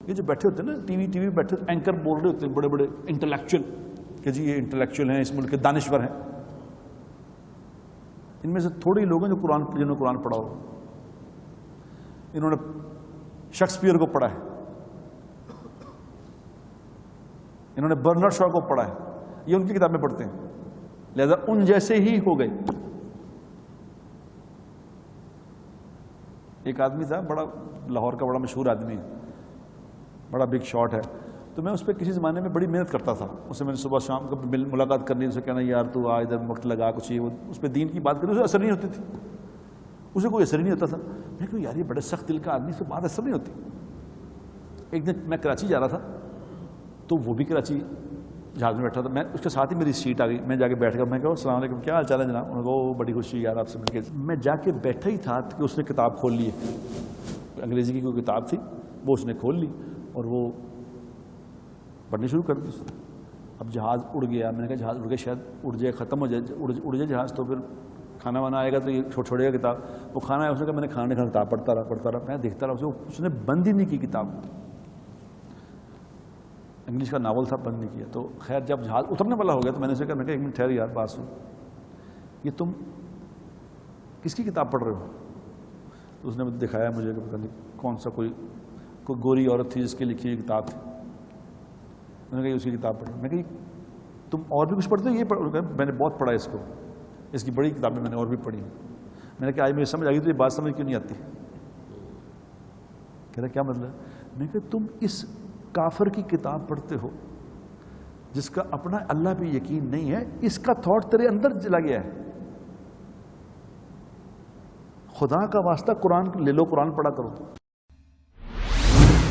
یہ جو بیٹھے ہوتے ہیں نا ٹی وی بیٹھے اینکر بول رہے ہوتے ہیں بڑے بڑے انٹلیکچوئل کہ جی یہ انٹلیکچوئل ہیں، اس ملک کے دانشور ہیں. ان میں سے تھوڑے ہی لوگ ہیں جنہوں نے قرآن پڑھا ہو. انہوں نے شیکسپیئر کو پڑھا ہے، انہوں نے برنارڈ شاء کو پڑھا ہے، یہ ان کی کتابیں پڑھتے ہیں، لہذا ان جیسے ہی ہو گئے. ایک آدمی تھا بڑا لاہور کا بڑا مشہور آدمی ہے، بڑا بگ شاٹ ہے، تو میں اس پہ کسی زمانے میں بڑی محنت کرتا تھا. اس سے میں نے صبح شام کو ملاقات کرنی، اسے کہنا یار تو آ ادھر وقت لگا کچھ ہی، اس پہ دین کی بات کرنی، اسے اثر نہیں ہوتی تھی، اسے کوئی اثر ہی نہیں ہوتا تھا. میں کہوں یار یہ بڑے سخت دل کا آدمی، اس پہ بات اثر نہیں ہوتی. ایک دن میں کراچی جا رہا تھا تو وہ بھی کراچی جہاز میں بیٹھا تھا، میں اس کے ساتھ ہی میری سیٹ آ گئی، میں جا کے بیٹھ گیا. میں کہا السلام علیکم، کیا حال چال ہے جناب؟ انہوں نے کہا بڑی خوشی یار آپ سے مل کے. میں جا کے بیٹھا ہی تھا کہ اس نے کتاب کھول لی ہے، انگریزی کی کوئی کتاب تھی، وہ اس نے کھول لی اور وہ پڑھنی شروع کر دی. اب جہاز اڑ گیا. میں نے کہا جہاز اڑ گیا، شاید اڑ جائے، ختم ہو جائے، اڑ جائے جہاز تو پھر کھانا وانا آئے گا تو یہ چھوڑے گا کتاب. وہ کھانا ہے، اس نے کہا میں نے کھانے کا کتاب پڑھتا رہا. میں دیکھتا رہا، اس نے بند ہی نہیں کی کتاب. انگلش کا ناول تھا، بند نہیں کیا. تو خیر جب جہاز اترنے والا ہو گیا تو میں نے اسے کہا، میں کہا ایک منٹ ٹھہر یار، بات سن، یہ تم کس کی کتاب پڑھ رہے ہو؟ تو اس نے دکھایا مجھے کہ پتہ نہیں کون سا کوئی گوری عورت تھی جس کی لکھی ہوئی کتاب تھی. میں نے کہا یہ اس کی کتاب پڑھ. میں کہا تم اور بھی کچھ پڑھتے ہو؟ یہ پڑھ. میں نے بہت پڑھا اس کو، اس کی بڑی کتابیں میں نے اور بھی پڑھی. میں نے کہا آج مجھے سمجھ آ گئی، تو یہ بات سمجھ کیوں نہیں آتی؟ کہہ رہا کیا مطلب؟ میں نے کہا تم اس کافر کی کتاب پڑھتے ہو جس کا اپنا اللہ پہ یقین نہیں ہے، اس کا تھاٹ تیرے اندر چلا گیا ہے. خدا کا واسطہ قرآن لے لو، قرآن پڑھا کرو.